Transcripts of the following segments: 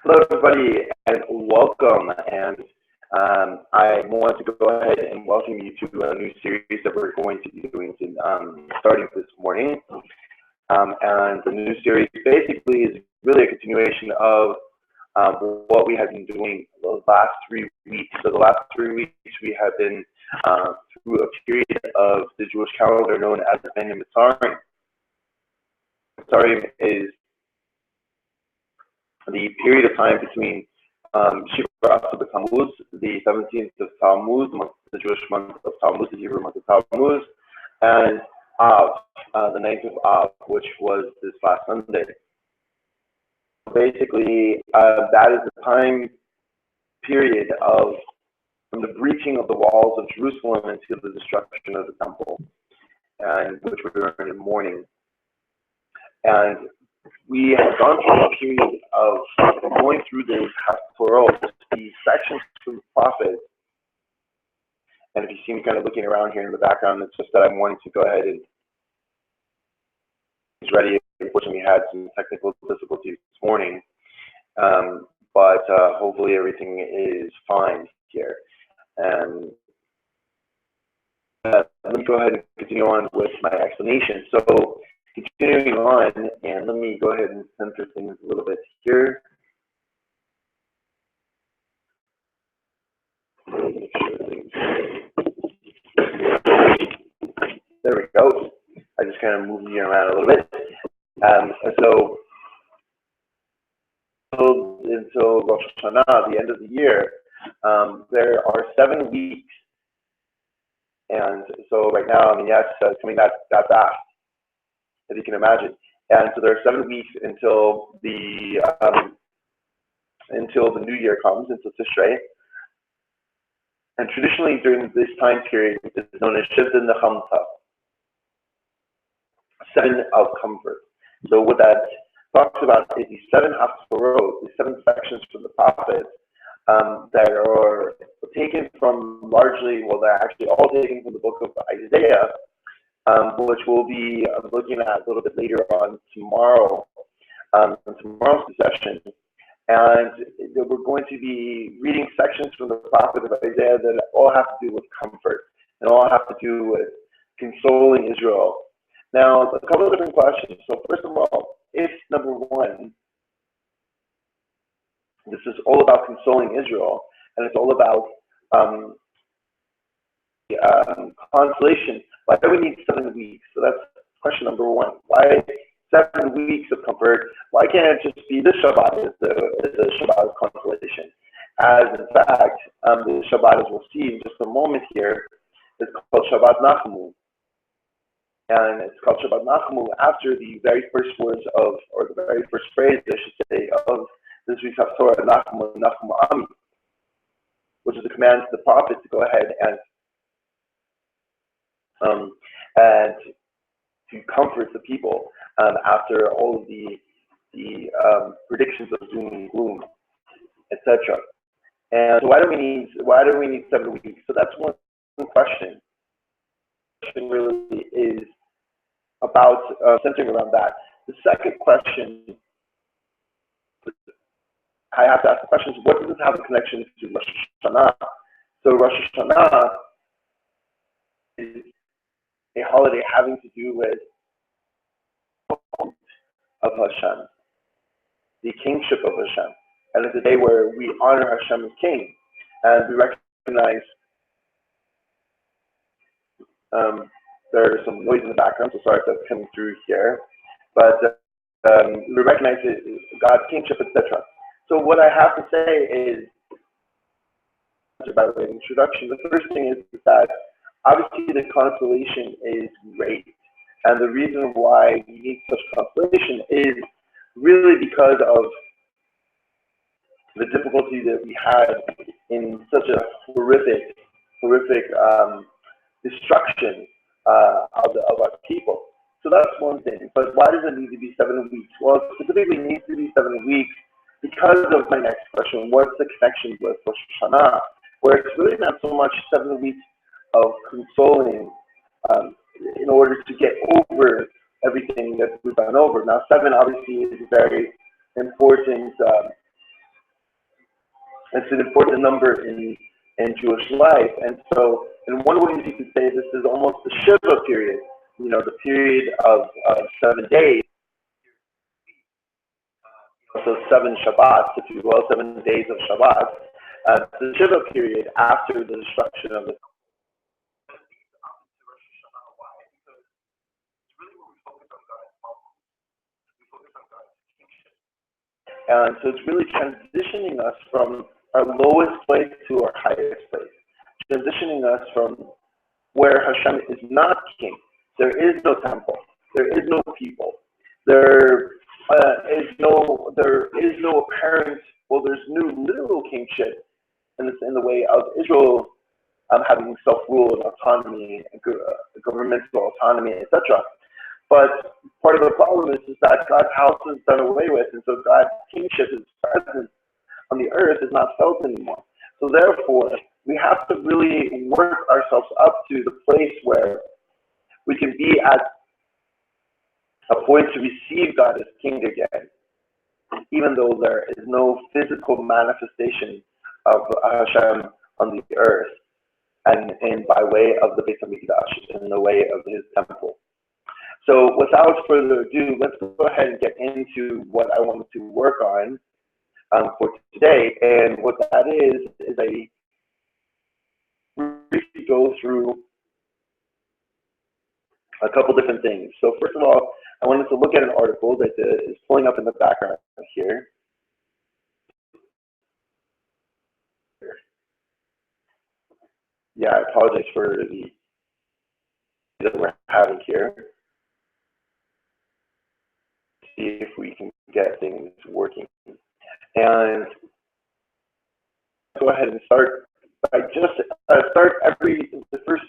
Hello, everybody, and welcome. And I want to go ahead and welcome you to a new series that we're going to be doing starting this morning. And the new series basically is really a continuation of what we have been doing the last 3 weeks. So the last 3 weeks we have been through a period of the Jewish calendar known as the Messianic Era. Is the period of time between Shabbat Nachamu, the 17th of Tammuz, the Jewish month of Tammuz, the Hebrew month of Tammuz, and Av, the 9th of Av, which was this last Sunday. Basically, that is the time period from the breaching of the walls of Jerusalem until the destruction of the temple, and which we're in mourning. And we have gone through a period of going through the Haftorahs, the sections from the prophets. And if you see me kind of looking around here in the background, it's just that I'm wanting to go ahead and he's ready. Unfortunately, we had some technical difficulties this morning, but hopefully everything is fine here. And let me go ahead and continue on with my explanation. So, continuing on, and let me go ahead and center things a little bit here. There we go. I just kind of moved you around a little bit. So until Rosh Hashana, the end of the year, there are 7 weeks. And so right now, I mean, yes, it's coming that fast, as you can imagine. And so there are 7 weeks until the new year comes, until Tishrei. And traditionally during this time period, it's known as Shabbat Nachamu, 7 of comfort. So what that talks about is the 7 Haftorahs, the 7 sections from the prophets that are taken from largely, well, they're actually all taken from the book of Isiah, which we'll be looking at a little bit later on tomorrow, in tomorrow's session. And we're going to be reading sections from the prophet of Isaiah that all have to do with comfort and all have to do with consoling Israel. Now, a couple of different questions. So first of all, if number one, this is all about consoling Israel, and it's all about consolation, why do we need 7 weeks? So that's question number one. Why 7 weeks of comfort? Why can't it just be this Shabbat is the Shabbat of Consolation? As in fact, the Shabbat, as we'll see in just a moment here, is called Shabbat Nachamu. And it's called Shabbat Nachamu after the very first words of, or the very first phrase, I should say, of this week's Haftorah, Nachamu, Nachamu Ami, which is a command to the prophet to go ahead and to comfort the people after all of the predictions of doom and gloom, etc. And so why do we need 7 weeks? So that's one question. The question really is about centering around that. The second question I have to ask the question is, what does this have a connection to Rosh Hashana? So Rosh Hashana is a holiday having to do with of Hashem, the kingship of Hashem, and it's a day where we honor Hashem as King, and we recognize. There's some noise in the background, so sorry if that's coming through here, but we recognize God's kingship, etc. So what I have to say is, by the way, introduction. The first thing is that obviously the consolation is great. And the reason why we need such consolation is really because of the difficulty that we had in such a horrific destruction of our people. So that's one thing. But why does it need to be 7 weeks? Well, specifically it needs to be 7 weeks because of my next question. What's the connection with Rosh Hashana? Where it's really not so much 7 weeks of consoling in order to get over everything that we've gone over. Now, 7 obviously is a very important It's an important number in Jewish life. And so in one way you could say this is almost the Shiva period, the period of 7 days. So 7 Shabbats, if you will, 7 days of Shabbat. The Shiva period after the destruction of the and so it's really transitioning us from our lowest place to our highest place, transitioning us from where Hashem is not king. There is no temple. There is no people. There is no apparent, there's no literal kingship in the way of Israel having self-rule and autonomy, governmental autonomy, etc. But part of the problem is that God's house is done away with, and so God's kingship, His presence on the earth is not felt anymore. So therefore, we have to really work ourselves up to the place where we can be at a point to receive God as King again, even though there is no physical manifestation of Hashem on the earth, and by way of the Beit HaMikdash, in the way of His temple. So without further ado, let's go ahead and get into what I wanted to work on for today. And what that is I briefly go through a couple different things. So first of all, I wanted to look at an article that is pulling up in the background here. Yeah, I apologize for the that we're having here. See if we can get things working. And go ahead and start by just start the first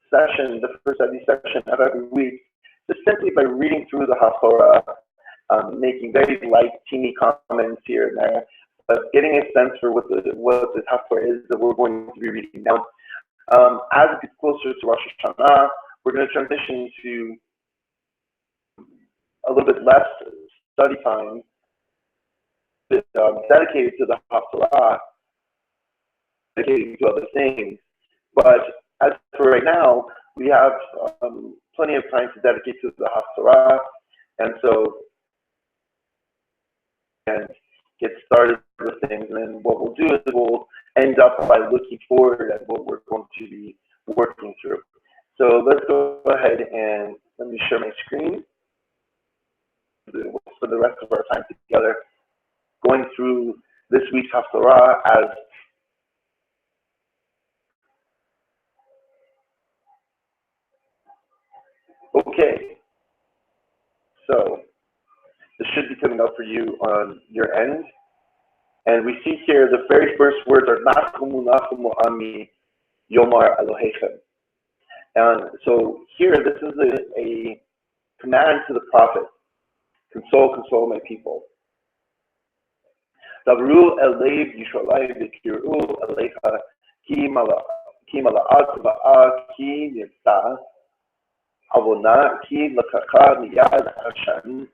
study session of every week, just simply by reading through the Haftorah, making very light, teeny comments here and there, but getting a sense for what the Haftorah is that we're going to be reading now. As it gets closer to Rosh Hashana, we're going to transition to a little bit less study time dedicated to the Haftorah, dedicated to other things. But as for right now, we have plenty of time to dedicate to the Haftorah, and so and get started with things. And then what we'll do is we'll end up by looking forward at what we're going to be working through. So let's go ahead and let me share my screen for the rest of our time together, going through this week's Haftorah as okay. So this should be coming up for you on your end. And we see here the very first words are Nachamu Nachamu Ami Yomar Elohechem. And so here, this is a command to the prophet. Console, console my people. Davru Elev Yisraelim V'kiru Elecha Ki Mala'at Va'a Ki Yifta Avona Ki Lakacha Miyad Hashem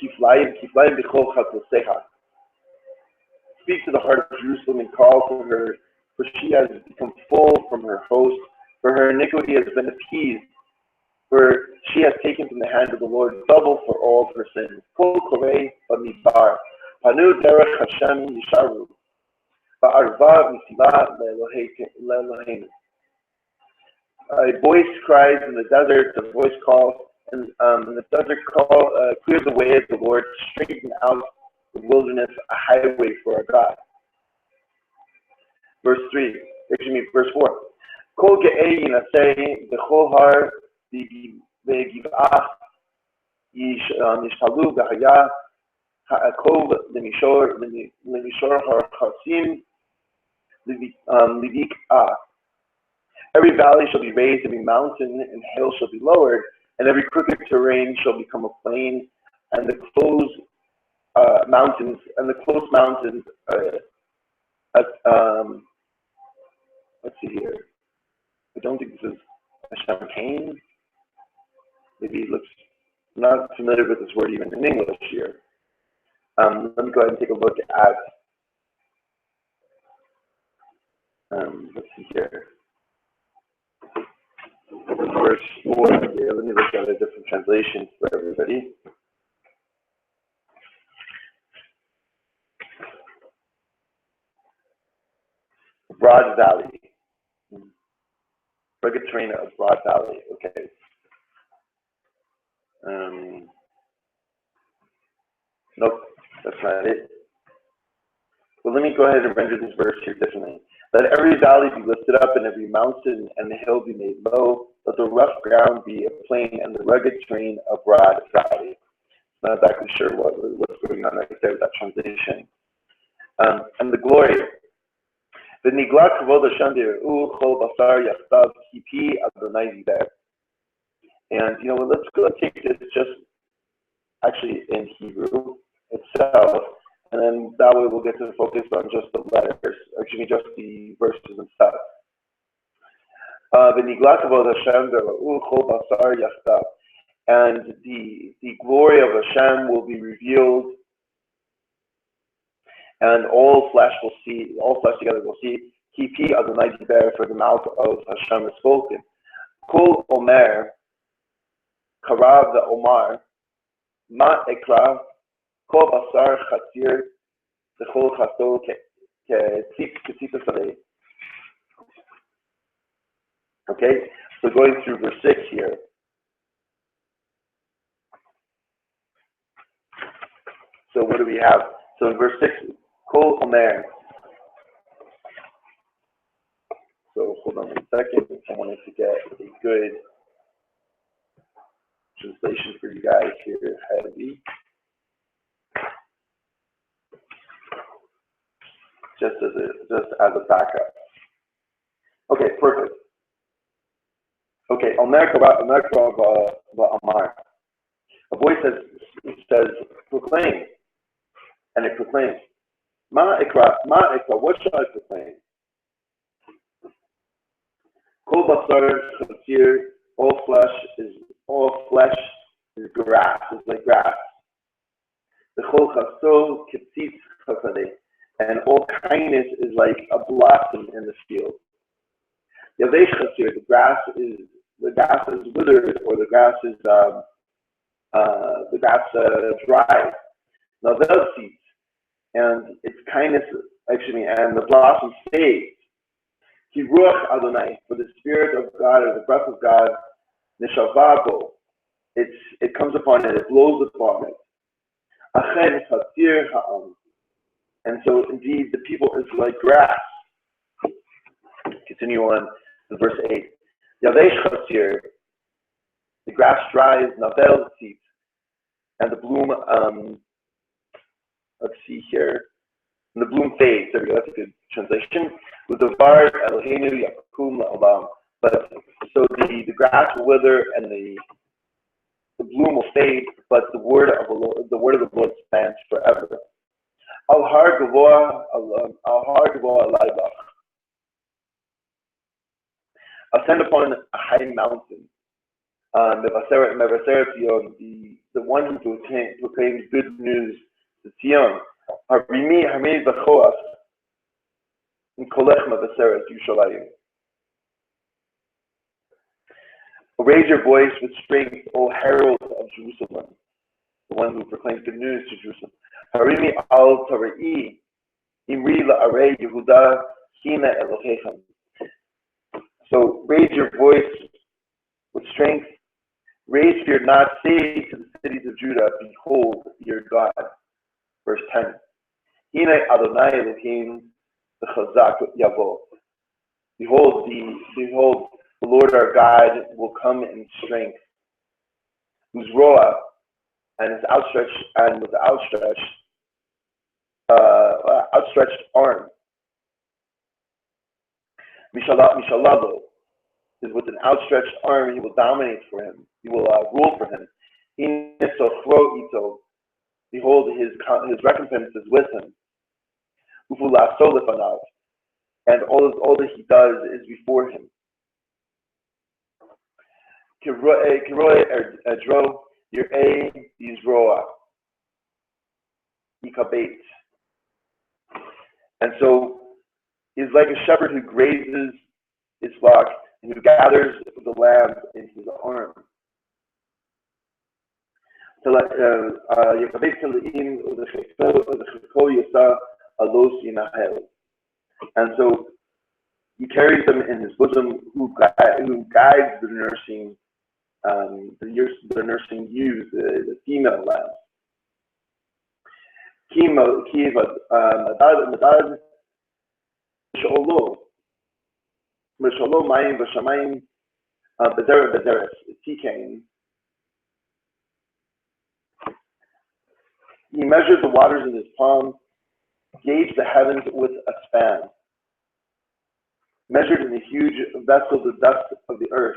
Kiflayim B'chol Chatoseha. Speak to the heart of Jerusalem and call for her, for she has become full from her host, for her iniquity has been appeased, for she has taken from the hand of the Lord double for all of her sins. Kol korei b'midbar, panu derech Hashem yisharu, ba'arva misilah le'Eloheinu. A voice cries in the desert, a voice calls, and the desert clear the way of the Lord, straighten out the wilderness, a highway for our God. Verse 4. Kol ge'ei yinaseh b'chol har v'giv'ah yishtalu b'haya ha'akov l'mishor har-chasim l'vik'ah. Every valley shall be raised, every mountain and hill shall be lowered, and every crooked terrain shall become a plain, and the close mountains, let's see here. I don't think this is a champagne. Maybe it looks, I'm not familiar with this word even in English here. Let me go ahead and take a look at Let's see here. Verse 4 here. Let me look at a different translation for everybody. Broad valley. Rugged terrain of broad valley. Okay. Nope, that's not it. Well, let me go ahead and render this verse here differently. Let every valley be lifted up and every mountain and the hill be made low. Let the rough ground be a plain and the rugged terrain a broad valley. Not exactly sure what's going on right there with that translation. And the glory. The Nigla Kavod Hashem De'u Chol Basar Yachtav Kipi Adonai Ziber. And let's take this just actually in Hebrew itself, and then that way we'll get to focus on just the letters, actually just the verses themselves. And the glory of Hashem will be revealed, and all flesh together will see. Kipi Adonai Diber, for the mouth of Hashem is spoken. Kol Omer, Karav the Omar, Ma Ekra, Kol Basar Chatzir, the Chol Chasto Ketzip Saleh. Okay, so going through verse 6 here. So what do we have? So in verse 6, Kol Omer. So hold on 1 second. I wanted to get a good translation for you guys here. Heavy. Just as a backup. Okay, perfect. Okay, Amar. A voice says, proclaim, and it proclaims. Ma ikra, what shall I proclaim? Kol basar chatzir, all flesh is grass, is like grass. The chol chasto ketzitz chasadeh, and all kindness is like a blossom in the field. Yavesh chatzir, the grass is withered, or the grass is dry. Navel seeds, and its kindness and the blossom fades. Ki ruach Adonai, for the spirit of God, or the breath of God, nishavabo, it comes upon it, it blows upon it. Achen chatzir ha'am, and so indeed the people is like grass. Continue on to verse 8. Yavesh chatzir, the grass dries, navel seeds, and the bloom, let's see here, and the bloom fades. There we go, that's a good translation. With the var Eloheinu yakum la'olam. But so the grass will wither and the bloom will fade, but the word of the Lord stands forever. Al har gavoa alaybach. Ascend upon a high mountain. Mevaseret Zion, the one who proclaims good news to Zion. Harimi b'choas kolech mevaseret Yushalayim. Raise your voice with strength, O herald of Jerusalem, the one who proclaims good news to Jerusalem. Harimi al Tarai, Imri la'arei Yehuda Hina Elohechem. So raise your voice with strength. Raise fear not, say to the cities of Judah, behold your God. Verse 10. Hine Adonai Elohim the Chazak Yavo. Behold, the Lord our God will come in strength, whose roa and his outstretched arm. Mishalabo is with an outstretched arm. He will dominate for him. He will rule for him. Behold, his recompense is with him. And all that he does is before him. Kiroi Edro, Yirei Yizroa, Ikabet. And so, He is like a shepherd who grazes his flock and who gathers the lambs into his arms. And so he carries them in his bosom, who guides the nursing ewes, the female lambs. He measured the waters in his palm, gauged the heavens with a span, measured in a huge vessel the dust of the earth.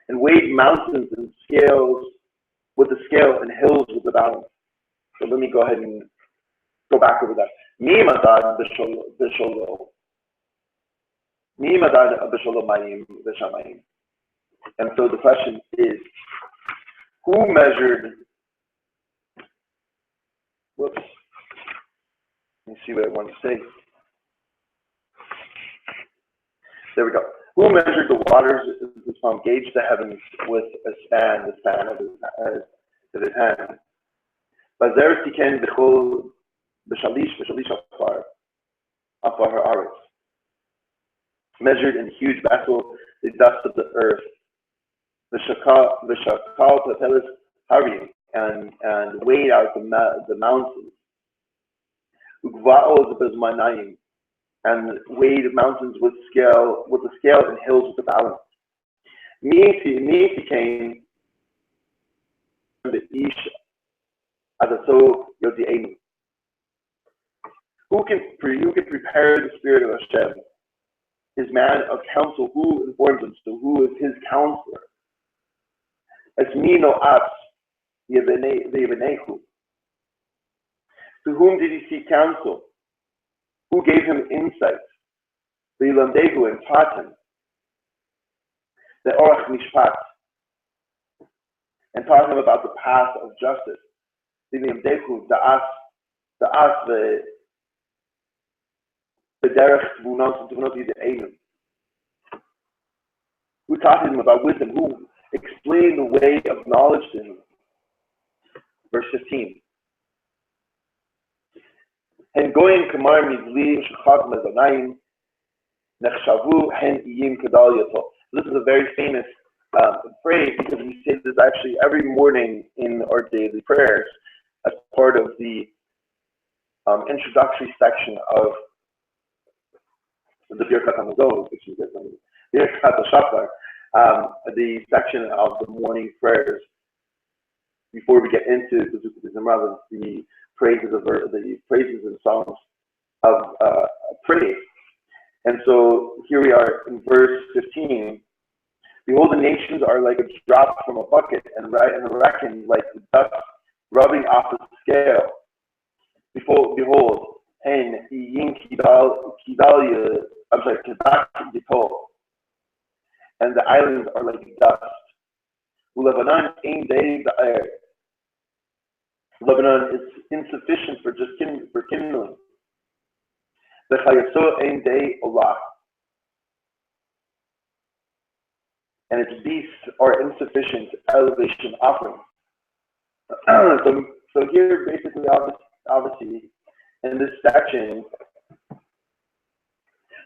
And weighed mountains and scales with the scale and hills with the balance. So let me go ahead and go back over that. And so the question is, who measured, whoops, let me see what I want to say. There we go. Who measured the waters of his palm, gauged the heavens with the span of his hand. Measured in a huge vessel the dust of the earth, and weighed out the mountains, and weighed mountains with the scale and hills with the balance. Came the Ish Adaso Yodi'enu. Who can prepare the spirit of Hashem, his man of counsel, who informs him, so who is his counselor? Esmino As Yevenehu. To whom did he seek counsel? Who gave him insight? The Yilandehu and taught him. The Orach Mishpat, and taught him about the path of justice. The Yilandehu, the Derech Tvunot Yide'enu. Who taught him about wisdom? Who explained the way of knowledge to him? Verse 15. And going kamar mizli shechad mezonayim nechshavu hen iyim kedal yato. This is a very famous phrase because we say this actually every morning in our daily prayers as part of the introductory section of the Birkat HaMazon, which is Birkat HaShachar, the section of the morning prayers before we get into the praises and songs of praise. And so here we are in verse 15. Behold, the nations are like a drop from a bucket, and reckoned like the dust rubbing off the scale. Behold, and the islands are like dust. Lebanon is insufficient for kindling. The Chayaso Ein Dei Olah, and its beasts are insufficient elevation offerings. So here, basically, obviously, in this section,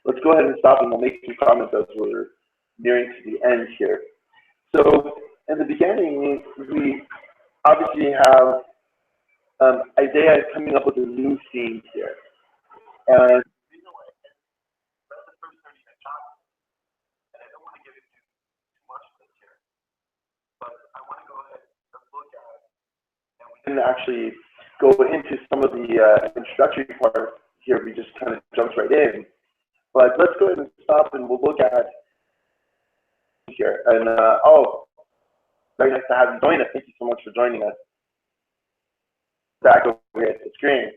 let's go ahead and stop, and we'll make some comments as we're nearing to the end here. So in the beginning, we obviously have Isaiah coming up with a new theme here. And and actually go into some of the introductory part here. We just kind of jumped right in. But let's go ahead and stop, and we'll look at here. And very nice to have you join us. Thank you so much for joining us. Back over here at the screen.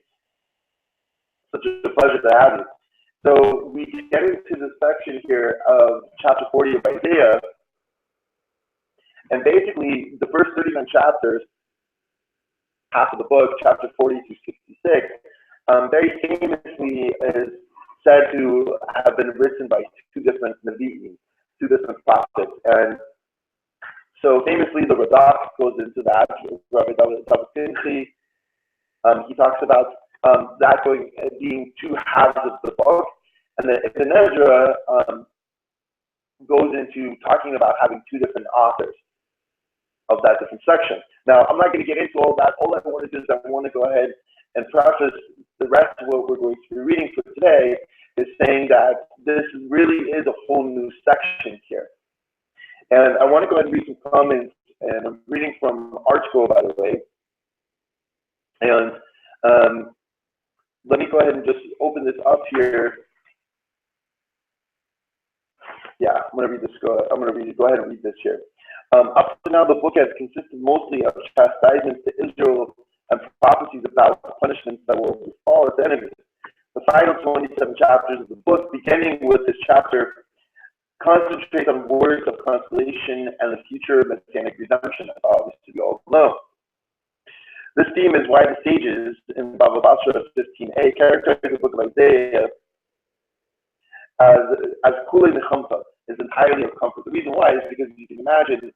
Such a pleasure to have you. So we get into the section here of chapter 40 of Isaiah, And basically, the first 39 chapters, half of the book, chapter 40 to 66, very famously is said to have been written by two different Nevi'im, two different prophets. And so famously, the Radak goes into that. Rabbi David he talks about that being two halves of the book. And then Ibn Ezra goes into talking about having two different authors of that different section. Now, I'm not going to get into all that. All I want to do is I want to go ahead and preface the rest of what we're going to be reading for today is saying that this really is a whole new section here. And I want to go ahead and read some comments, and I'm reading from Archgo, by the way. And let me go ahead and just open this up here. Yeah, I'm going to read this. Go ahead and read this here. Up to now, the book has consisted mostly of chastisements to Israel and prophecies about the punishments that will befall its enemies. The final 27 chapters of the book, beginning with this chapter, concentrate on words of consolation and the future Messianic redemption, as obviously we all know. This theme is why the sages in Bava Basra 15a characterize the book of Isaiah as Kulei Nechemta, is entirely of comfort. The reason why is because you can imagine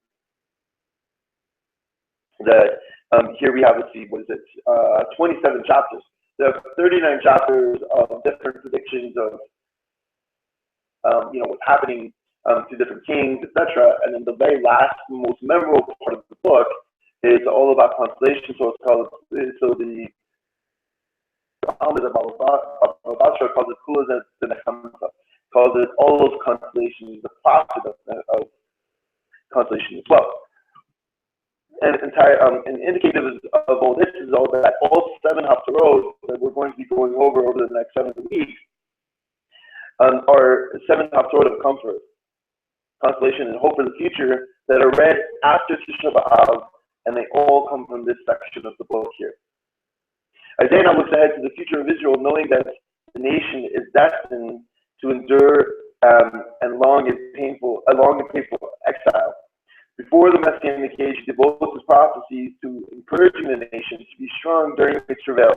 that here we have, let's see, 27 chapters. There are 39 chapters of different predictions of what's happening to different kings, etc. And then the very last, most memorable part of the book is all about consolation. So it's called, the Muhammad of Al-Basra calls it Kulei Nechemta, calls it all those consolations, the prophet of consolation as well. And indicative of all this is all that all 7 Haftorahs that we're going to be going over the next 7 weeks are 7 Haftorah of comfort, consolation, and hope for the future that are read after Tisha B'Av, and they all come from this section of the book here. Isaiah now looks ahead to the future of Israel, knowing that the nation is destined to endure a long and painful exile. Before the Messianic age, he devotes his prophecies to encouraging the nation to be strong during its travail,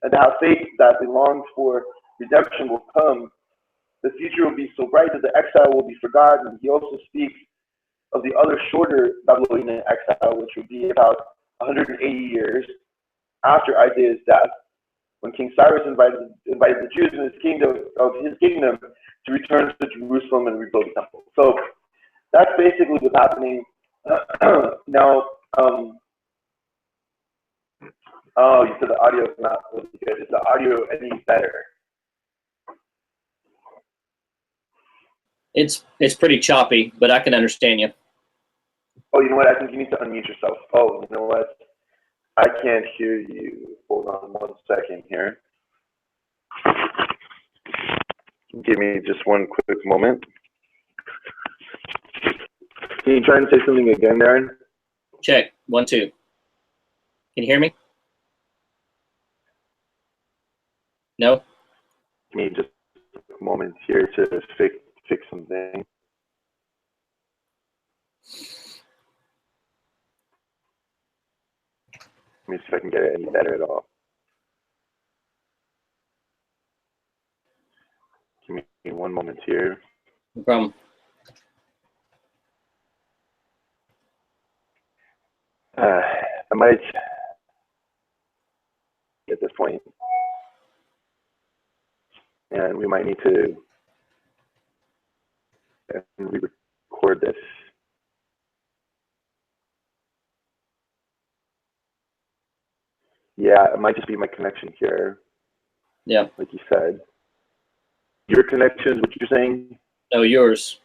and to have faith that the longed for redemption will come. The future will be so bright that the exile will be forgotten. He also speaks of the other shorter Babylonian exile, which would be about 180 years after Isaiah's death, when King Cyrus invited the Jews in his kingdom to return to Jerusalem and rebuild the temple. So that's basically what's happening now. Oh, you said the audio is not really good. Is the audio any better? It's pretty choppy, but I can understand you. Oh, you know what? I think you need to unmute yourself. Oh, you know what? I can't hear you. Hold on 1 second here. Give me just one quick moment. Can you try and say something again, Darren? Check. 1, 2. Can you hear me? No? Give me just a moment here to fix something. Let me see if I can get it any better at all. Give me 1 moment here. No problem. I might, at this point, and we might need to re-record this. Yeah, it might just be my connection here. Yeah. Like you said. Your connection is what you're saying? No, yours.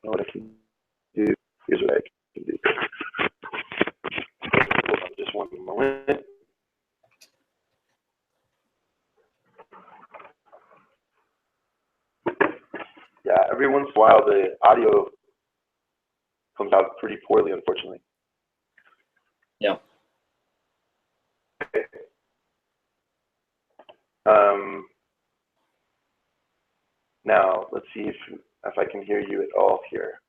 What I can do, here's what I can do. Hold on just 1 moment. Yeah, every once in a while the audio comes out pretty poorly, unfortunately. Yeah. Okay. Now let's see if if I can hear you at all here.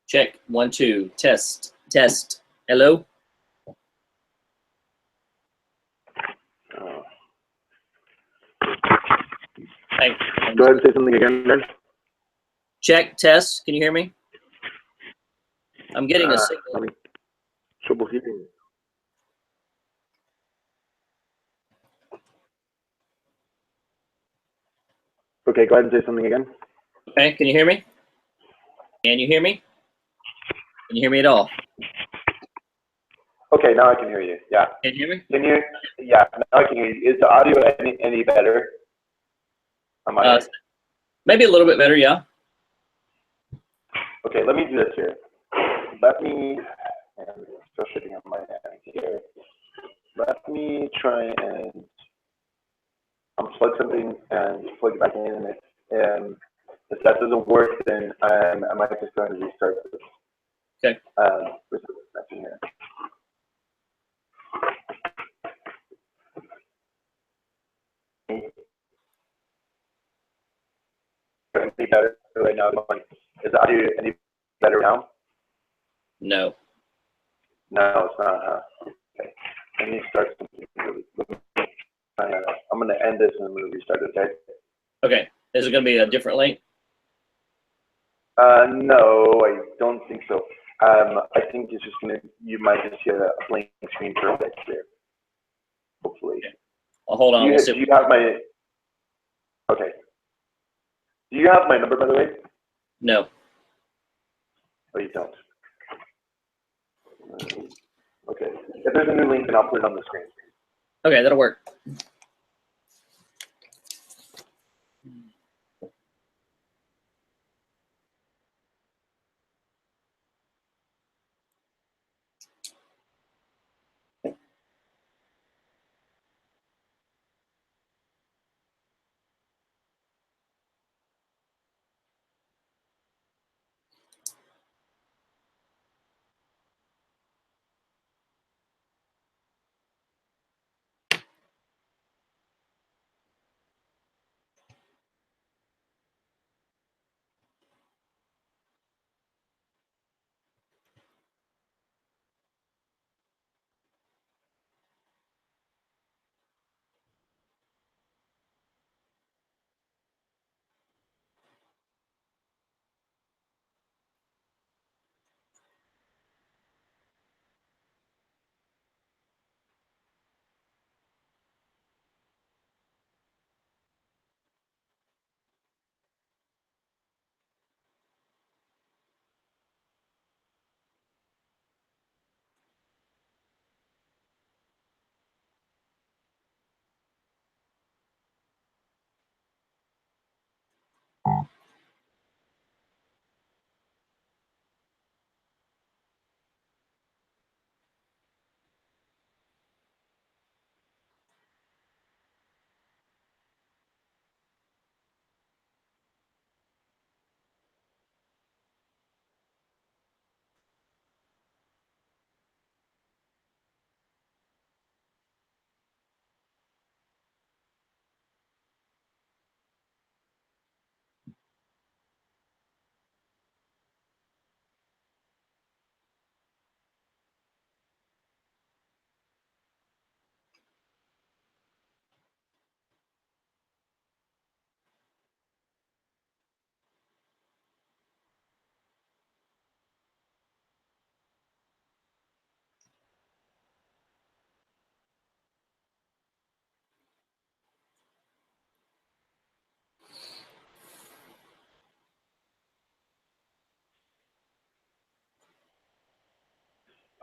Check 1 2 test. Hello. Hey, Go ahead and say something again, then. Check test. Can you hear me? I'm getting a signal. Having trouble hearing. Okay, go ahead and say something again. Okay, can you hear me? Can you hear me? Can you hear me at all? Okay, now I can hear you. Yeah. Can you hear me? Can you? Yeah, now I can hear you. Is the audio any better? Am I? Maybe a little bit better, yeah. Okay, let me do this here. Let me, and still shitting on my end here. Let me try and unplug something and plug it back in. And if that doesn't work, then I might just go and restart this. Okay. Restart this session here. Any better right now? Is the audio any better now? No. No, it's not, huh? Okay. Let me start something. I'm going to end this and I'm going to restart it, okay? Okay. Is it going to be a different link? No, I don't think so. I think it's just going to, you might just hear a blank screen for a bit here. Hopefully. Okay. Well, hold on. Do you have my, okay. Do you have my number, by the way? No. Oh, you don't. Okay. If there's a new link, then I'll put it on the screen. Okay, that'll work.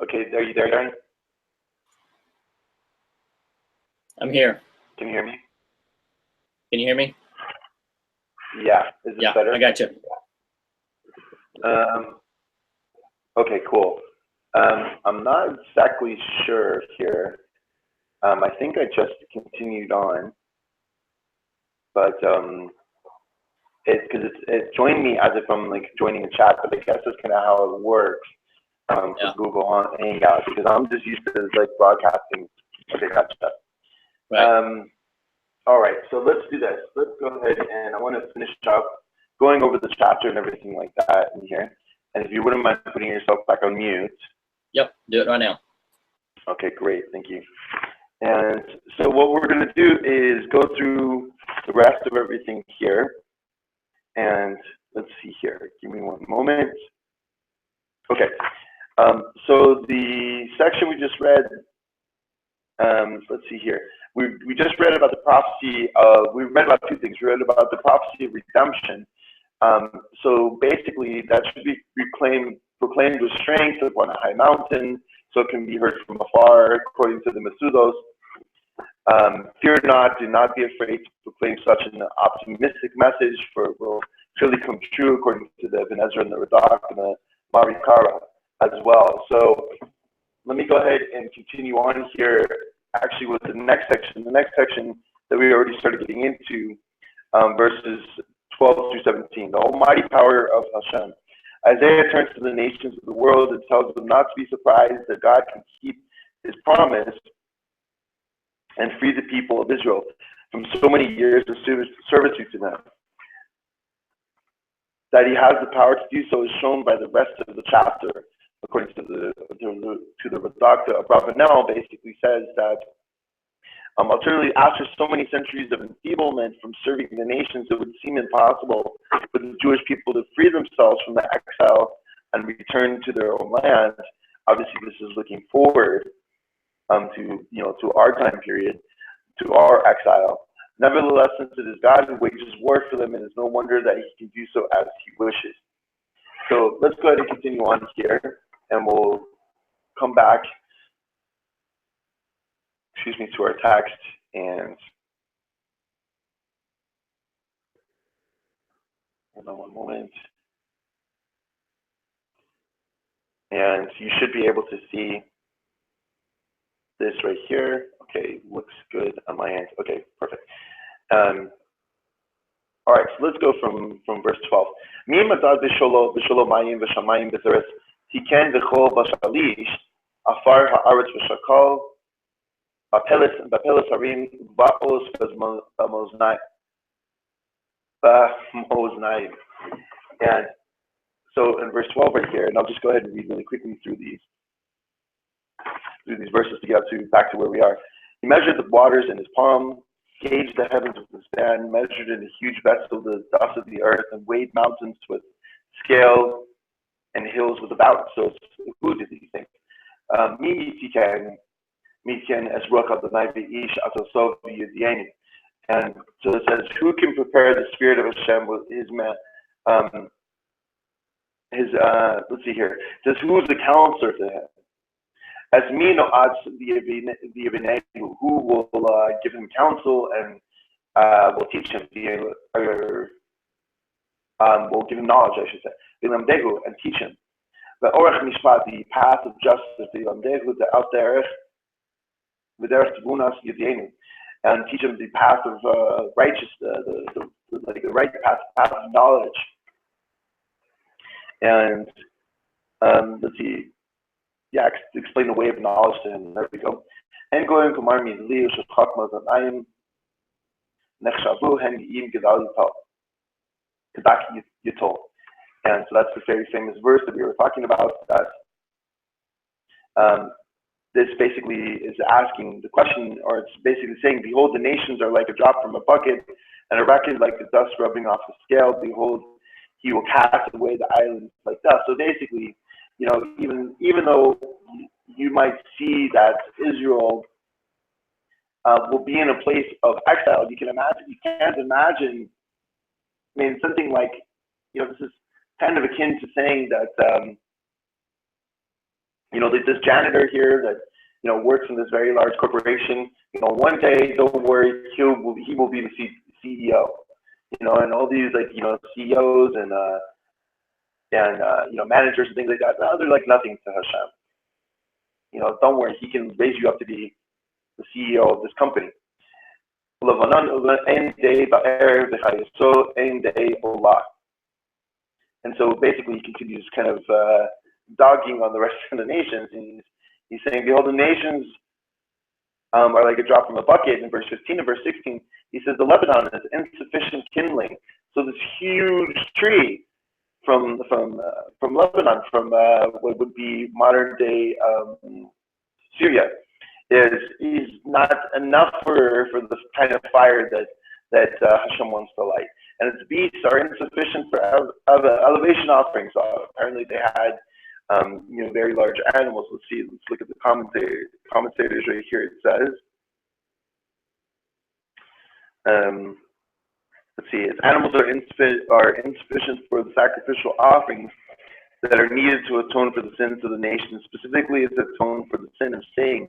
Okay, are you there, Darren? I'm here. Can you hear me? Can you hear me? Yeah. Is this better? I got you. Okay, cool. I'm not exactly sure here. I think I just continued on, but it's joined me as if I'm like joining a chat, but I guess that's kind of how it works for Google Hangouts, because I'm just used to like broadcasting. Okay, gotcha. Right. All right, so let's do this. Let's go ahead and I want to finish up going over the chapter and everything like that in here. And if you wouldn't mind putting yourself back on mute. Yep, do it right now. Okay, great, thank you. And so what we're going to do is go through the rest of everything here. And let's see here, give me one moment. Okay, so the section we just read, let's see here. We just read about the prophecy of, we read about two things. We read about the prophecy of redemption. So basically that should be proclaimed with strength upon a high mountain, so it can be heard from afar, according to the Masudos. Fear not, do not be afraid to proclaim such an optimistic message, for it will surely come true, according to the Ben Ezra and the Radak and the Marikara as well. So let me go ahead and continue on here, actually with the next section. The next section that we already started getting into, verses 12 through 17, the almighty power of Hashem. Isaiah turns to the nations of the world and tells them not to be surprised that God can keep his promise and free the people of Israel from so many years of servitude to them. That he has the power to do so is shown by the rest of the chapter, according to the Radak. Abravanel basically says that alternatively, after so many centuries of enfeeblement from serving the nations, it would seem impossible for the Jewish people to free themselves from the exile and return to their own land. Obviously, this is looking forward to our time period, to our exile. Nevertheless, since it is God who wages war for them, it is no wonder that he can do so as he wishes. So let's go ahead and continue on here, and we'll come back, to our text. And hold on one moment. And you should be able to see this right here. Okay, looks good on my end. Okay, perfect. All right, so let's go from verse 12. Mi madad b'sholo mayim v'shamayim b'zeres tiken v'chol v'shalish afar ha'aretz v'shakol b'peles harim ba'os b'moznayim. And so in verse 12 right here, and I'll just go ahead and read really quickly through these verses to get back to where we are. He measured the waters in his palm, gauged the heavens with his span, measured in a huge vessel the dust of the earth, and weighed mountains with scale and hills with a balance. So who did these things? And so it says, who can prepare the spirit of Hashem with his man? Let's see here. It says, who is the counselor to him? As me no adds the who will give him counsel and will teach him, will give him knowledge, I should say. And teach him. The orach mishpat, the path of justice, the out there, and teach him the path of righteousness, the right path of knowledge. And let's see. Yeah, explain the way of knowledge to him. There we go. And going to Marmi Leo Shachmas and I am Nechshabu Hen Gedal Kadaki Yitol. And so that's the very famous verse that we were talking about. That this basically is asking the question, or it's basically saying, behold, the nations are like a drop from a bucket, and a record like the dust rubbing off the scale. Behold, he will cast away the islands like dust. So basically, even though you might see that Israel will be in a place of exile, you can't imagine. I mean, something like, this is kind of akin to saying that, this janitor here that works in this very large corporation. One day, don't worry, he will be the CEO. And all these CEOs and managers and things like that. They're like nothing to Hashem. Don't worry, he can raise you up to be the CEO of this company. And so basically he continues kind of dogging on the rest of the nations. And he's saying, behold, the nations are like a drop from a bucket in verse 15. And verse 16, he says, the Lebanon is insufficient kindling, So this huge tree from Lebanon, from what would be modern day Syria, is not enough for this kind of fire that Hashem wants to light. And its beasts are insufficient for elevation offerings. Apparently they had very large animals. Let's look at the commentators right here. It says, let's see, its animals are insufficient for the sacrificial offerings that are needed to atone for the sins of the nation. Specifically, it's atone for the sin of saying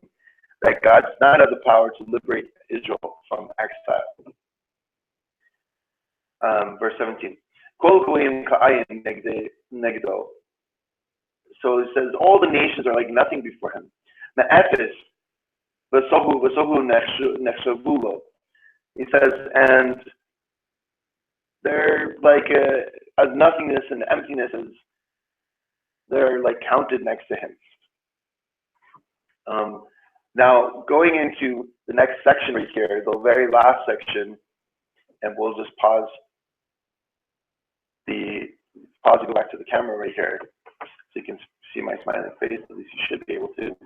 that God does not have the power to liberate Israel from exile. Verse 17. So it says, all the nations are like nothing before him. He says, and they're like as nothingness and emptiness, they're like counted next to him. Now, going into the next section right here, the very last section, and we'll just pause and go back to the camera right here, so you can see my smiling face. At least you should be able to.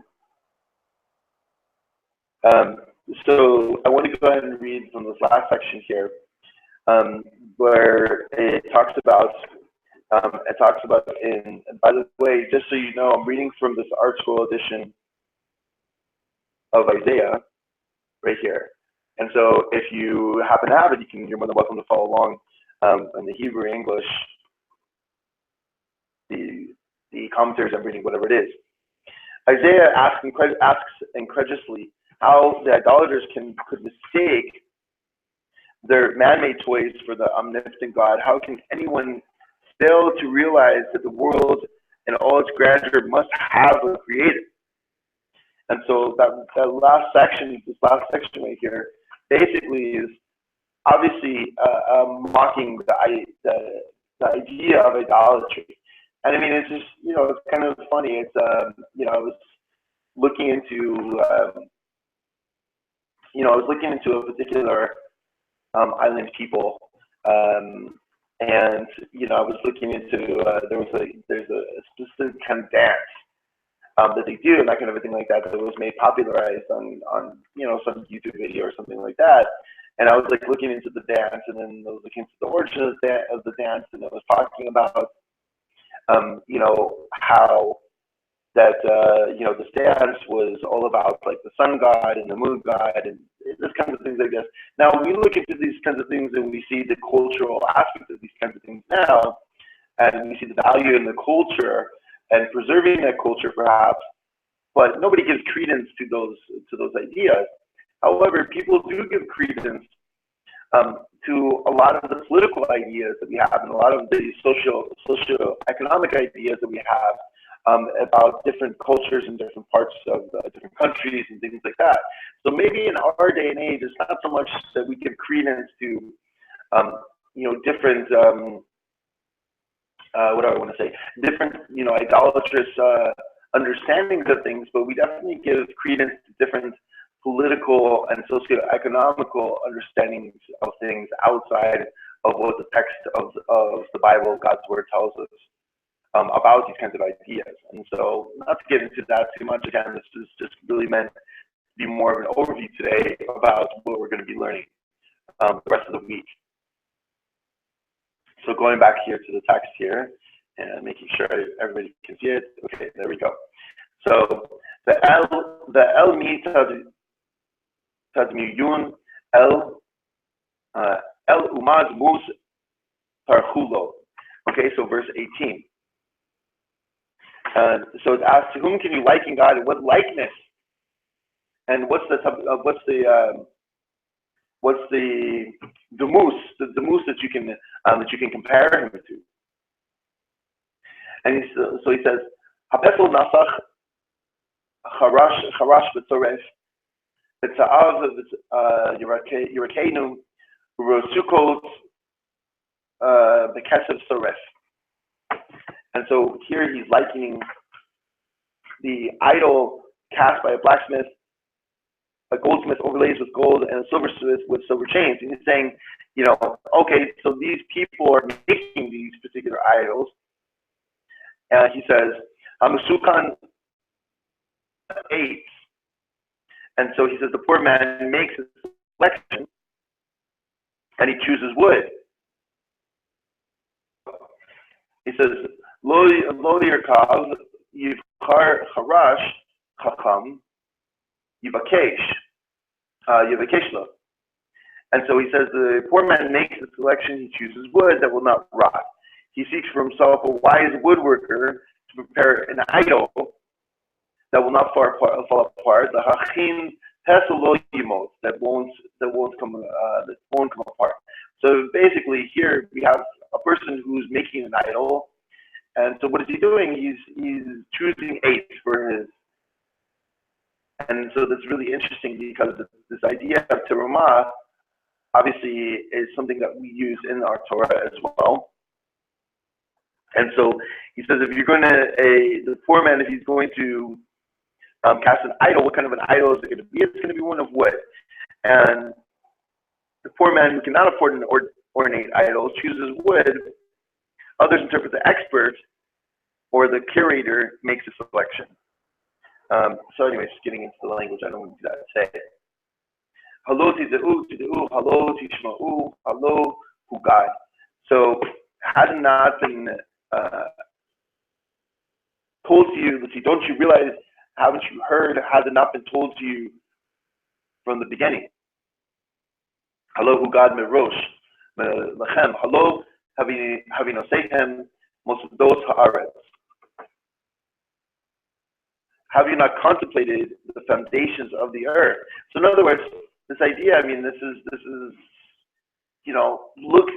So I want to go ahead and read from this last section here, where it talks about. And by the way, just so you know, I'm reading from this Art Scroll edition of Isiah right here. And so if you happen to have it, you're more than welcome to follow along in the Hebrew, English, the commentaries I'm reading, whatever it is. Isiah asks incredulously how the idolaters could mistake their man-made toys for the omnipotent God. How can anyone fail to realize that the world and all its grandeur must have a creator? And so that last section right here, basically is obviously mocking the idea of idolatry. And I mean, it's just, it's kind of funny. It's, I was looking into, a particular island people, and I was looking into there's a specific kind of dance that they do, and that kind of a thing like that was made popularized on some YouTube video or something like that. And I was like looking into the dance, and then I was looking into the origin of the dance, and it was talking about how that this dance was all about like the sun god and the moon god and this kind of things, I guess. Now we look into these kinds of things and we see the cultural aspect of these kinds of things now, and we see the value in the culture and preserving that culture perhaps, but nobody gives credence to those ideas. However, people do give credence to a lot of the political ideas that we have and a lot of the socio-economic ideas that we have about different cultures in different parts of different countries and things like that. So maybe in our day and age, it's not so much that we give credence to, different, what do I want to say, different, idolatrous understandings of things, but we definitely give credence to different political and socio-economical understandings of things outside of what the text of the Bible, God's Word, tells us about these kinds of ideas. And so, not to get into that too much, again, this is just really meant to be more of an overview today about what we're going to be learning the rest of the week. So going back here to the text here and making sure everybody can see it. Okay, there we go. So the El Mi Tadmiyun El Umad Mus Parchulo. Okay, so verse 18. So it asks, to whom can you liken God, and what likeness? And what's the moose that you can compare him to? And so he says, Hapesel Nasach Charash B'Tzoref B'Tza'av Yerakenu Rosukot B'Kesev Soref. And so here he's likening the idol cast by a blacksmith a goldsmith overlays with gold and a silversmith with silver chains. And he's saying, okay, so these people are making these particular idols. And he says, Hamasukan 8. And so he says the poor man makes a selection and he chooses wood. He says, Lo yirkav yivchar harash chacham yivakesh lo. And so he says the poor man makes a selection, he chooses wood that will not rot. He seeks for himself a wise woodworker to prepare an idol that will not fall apart. The hachin pesolo yimot, that won't come apart. So basically, here we have a person who's making an idol, and so what is he doing? He's choosing 8 for his. And so that's really interesting because this idea of terumah obviously is something that we use in our Torah as well. And so he says, if you're going to, the poor man, if he's going to cast an idol, what kind of an idol is it going to be? It's going to be one of wood. And the poor man who cannot afford an ornate idol chooses wood. Others interpret the expert or the curator makes a selection. So anyways, getting into the language, I don't want to do that today. Halo tideu, halo tishma'u, halo hugad. So had it not been told to you, let's see, don't you realize, haven't you heard, has it not been told to you from the beginning? Halo hugad merosh, lechem, halo havinoseihem mosados haaretz. Have you not contemplated the foundations of the earth? So in other words, this idea, I mean, this is look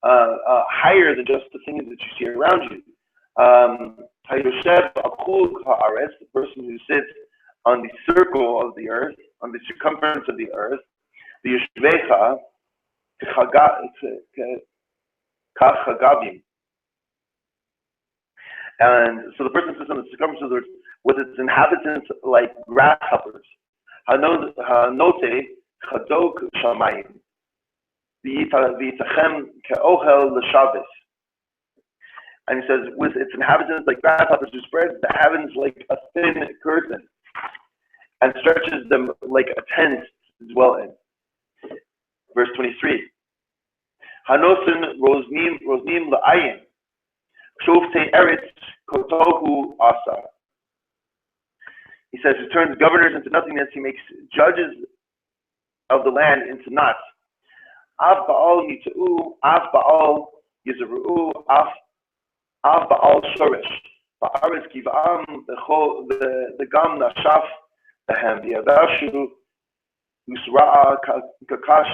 higher than just the things that you see around you. The person who sits on the circle of the earth, on the circumference of the earth, the Yeshvecha kachagavim. And so the person sits on the circumference of the earth with its inhabitants like grasshoppers. Hanote chadok shamayim. V'yitachem ke'ohel l'shavis. And he says, with its inhabitants like grasshoppers, who spreads the heavens like a thin curtain and stretches them like a tent to dwell in. Verse 23. Hanosin rosnim la'ayin. Shoftei eretz kotohu asa. He says, he turns governors into nothingness. He makes judges of the land into naught. Av ba'al yita'u, av ba'al yizru'u, av ba'al shorish. Ba'aretz kiv'am the gam nashaf behem v'yadashu yusra'a kakash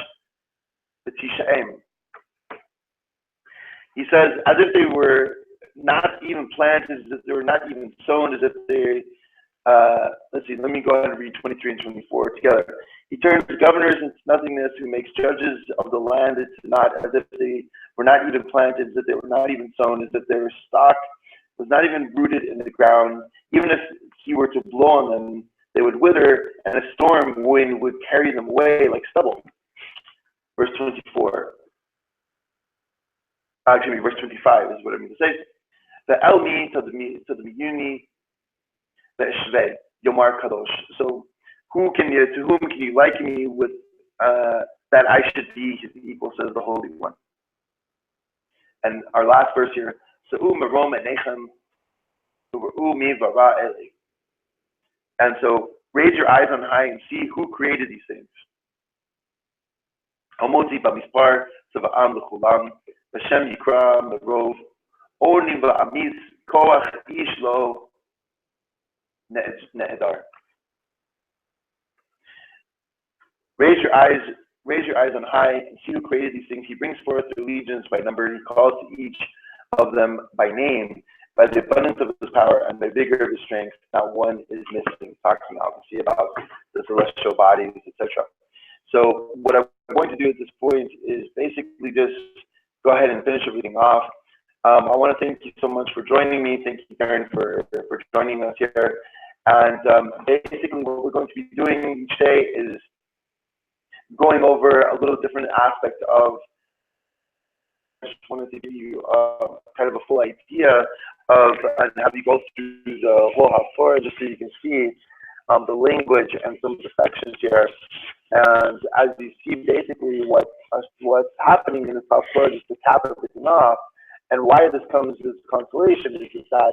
v'tisha'em. He says, as if they were not even planted, as if they were not even sown, as if they, let's see, let me go ahead and read 23 and 24 together. He turns governors into nothingness, who makes judges of the land into naught, as if they were not even planted, as if they were not even sown, as if their stock was not even rooted in the ground. Even if he were to blow on them, they would wither, and a storm wind would carry them away like stubble. Verse 24. Actually, verse 25 is what I mean to say. The Elmi to the Miyuni, the Ishve, Yomar Kadosh. So, to whom can you liken me with that I should be his equal, says the Holy One. And our last verse here, and so raise your eyes on high and see who created these things. Hamoti bamispar tzava'am l'chulam, Hashem yikra merov, orni va'amis koach ish lo ne'edar. Raise your eyes on high and see who created these things. He brings forth their legions by number. He calls to each of them by name, by the abundance of his power and by vigor of his strength. Not one is missing. Talking obviously about the celestial bodies, etc. So what I'm going to do at this point is basically just go ahead and finish everything off. I want to thank you so much for joining me. Thank you, Karen, for joining us here. And basically what we're going to be doing each day is going over a little different aspect of, I just wanted to give you kind of a full idea of, and have you go through the whole Haftorah just so you can see the language and some of the sections here. And as you see, basically what's happening in this Haftorah, just to cap everything off, and why this comes as consolation is that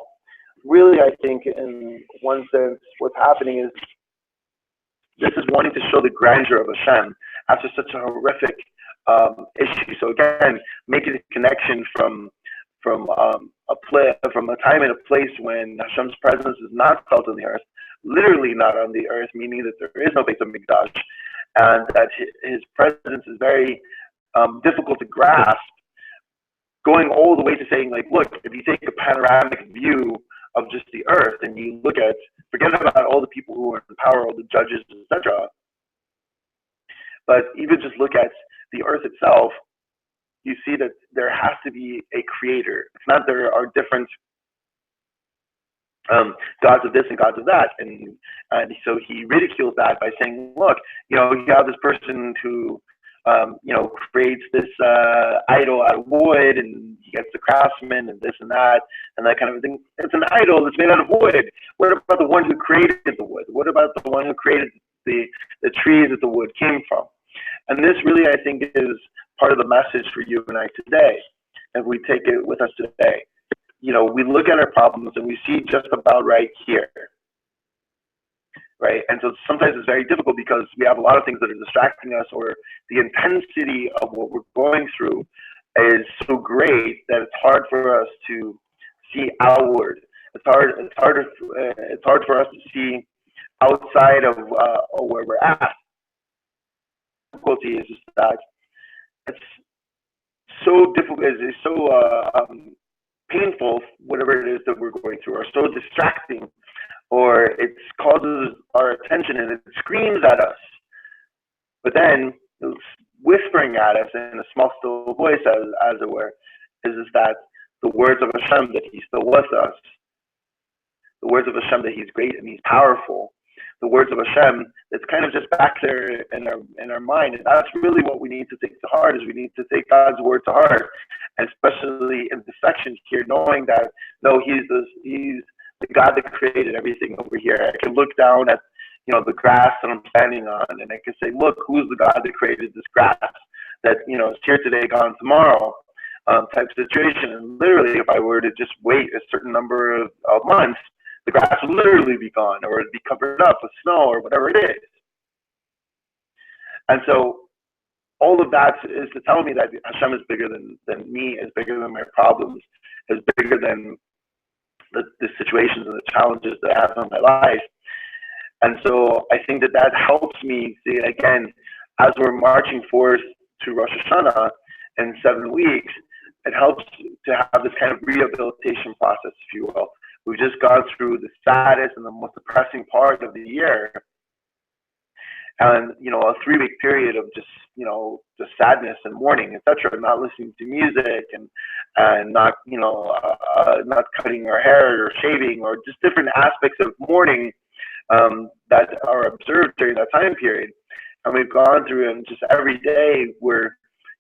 really, I think, in one sense, what's happening is this is wanting to show the grandeur of Hashem after such a horrific issue. So again, making a connection from a time and a place when Hashem's presence is not felt on the earth, literally not on the earth, meaning that there is no Beit HaMikdash, and that his presence is very difficult to grasp, going all the way to saying, like, look, if you take a panoramic view of just the earth and you look at, forget about all the people who are in power, all the judges, etc., but even just look at the earth itself, you see that there has to be a creator. It's not there are different gods of this and gods of that, and so he ridicules that by saying, look, you have this person who creates this idol out of wood, and he gets the craftsman and this and that kind of thing. It's an idol that's made out of wood. What about the one who created the wood? What about the one who created the trees that the wood came from? And this really, I think, is part of the message for you and I today, and we take it with us today. We look at our problems and we see just about right here, right? And so sometimes it's very difficult because we have a lot of things that are distracting us, or the intensity of what we're going through is so great that it's hard for us to see outward. It's hard for us to see outside of where we're at. The difficulty is just that it's so difficult. It's so painful, whatever it is that we're going through, or so distracting, or it causes our attention and it screams at us. But then it's whispering at us in a small, still voice, as it were, is that the words of Hashem, that He's still with us, the words of Hashem, that He's great and He's powerful, the words of Hashem that's kind of just back there in our mind. And that's really what we need to take to heart, is we need to take God's word to heart, and especially in the section here, knowing that, no, He's the God that created everything over here. I can look down at the grass that I'm standing on, and I can say, look, who's the God that created this grass that is here today, gone tomorrow, type situation. And literally, if I were to just wait a certain number of months, the grass would literally be gone, or it'd be covered up with snow, or whatever it is. And so all of that is to tell me that Hashem is bigger than me, is bigger than my problems, is bigger than the situations and the challenges that I have in my life. And so I think that helps me see, again, as we're marching forth to Rosh Hashana in 7 weeks, it helps to have this kind of rehabilitation process, if you will. We've just gone through the saddest and the most depressing part of the year. And, a 3-week period of just sadness and mourning, etc., not listening to music and not, not cutting our hair or shaving, or just different aspects of mourning that are observed during that time period. And we've gone through, and just every day we're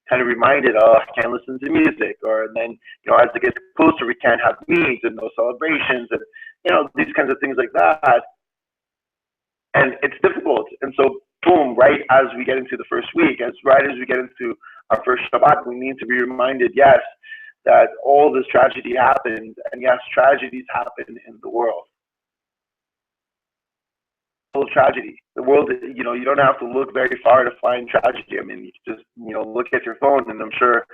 kind of reminded, oh, I can't listen to music, or then, as it gets closer, we can't have meetings and no celebrations, and, these kinds of things like that. And it's difficult. And so, boom, right as we get into the first week, right as we get into our first Shabbat, we need to be reminded, yes, that all this tragedy happened, and yes, tragedies happen in the world. Full tragedy. The world, you don't have to look very far to find tragedy. I mean, you just, look at your phone, and I'm sure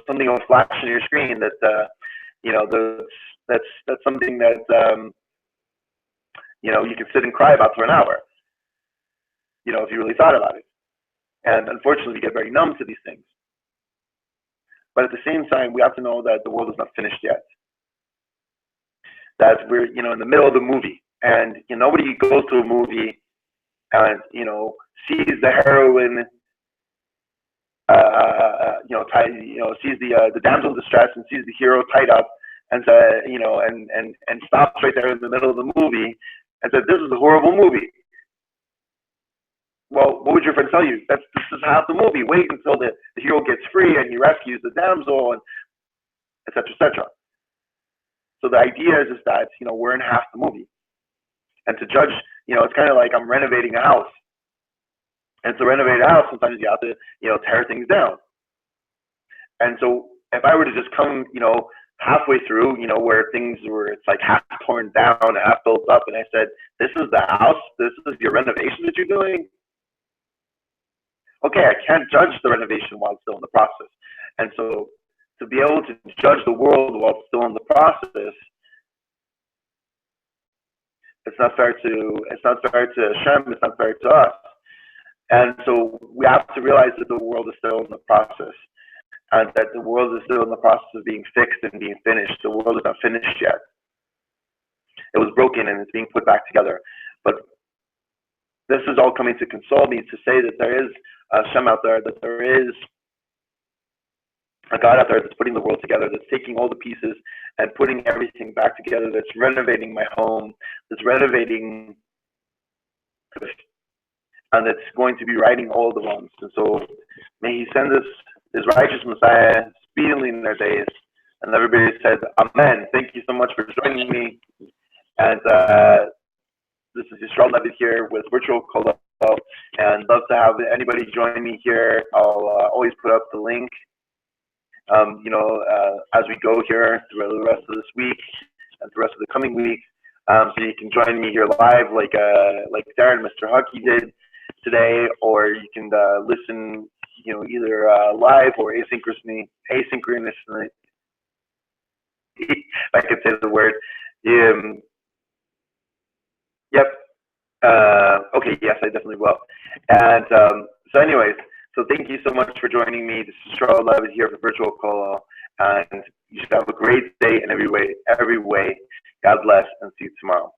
something will flash on your screen that, that's something that, you can sit and cry about for an hour, if you really thought about it. And unfortunately, we get very numb to these things. But at the same time, we have to know that the world is not finished yet. That we're, in the middle of the movie. And nobody goes to a movie and sees the heroine, sees the damsel in distress, and sees the hero tied up, and and stops right there in the middle of the movie and said, "This is a horrible movie." Well, what would your friend tell you? This is half the movie. Wait until the hero gets free and he rescues the damsel, and etc. etc. So the idea is that we're in half the movie, and to judge, it's kind of like I'm renovating a house, and to renovate a house, sometimes you have to tear things down. And so if I were to just come halfway through, where it's like half torn down, half built up, and I said, "This is the house. This is your renovation that you're doing." Okay, I can't judge the renovation while it's still in the process. And so to be able to judge the world while it's still in the process, it's not fair to Hashem, it's not fair to us. And so we have to realize that the world is still in the process, and that the world is still in the process of being fixed and being finished. The world is not finished yet. It was broken and it's being put back together. But this is all coming to console me, to say that there is a Hashem out there, that there is a God out there that's putting the world together, that's taking all the pieces and putting everything back together, that's renovating my home, that's renovating, and that's going to be righting all the wrongs. And so may He send us His righteous Messiah speedily in their days. And everybody said, Amen. Thank you so much for joining me. And this is Yisrael Levitt here with Virtual Kollel, and love to have anybody join me here. I'll always put up the link, as we go here through the rest of this week and the rest of the coming week. So you can join me here live, like Darren, Mr. Huckey did today, or you can listen, either live or asynchronously. If I could say the word. Yep. Okay, yes, I definitely will. And so anyways, so thank you so much for joining me. This is Charles Levitt here for Virtual Kollel, and you should have a great day in every way. God bless, and see you tomorrow.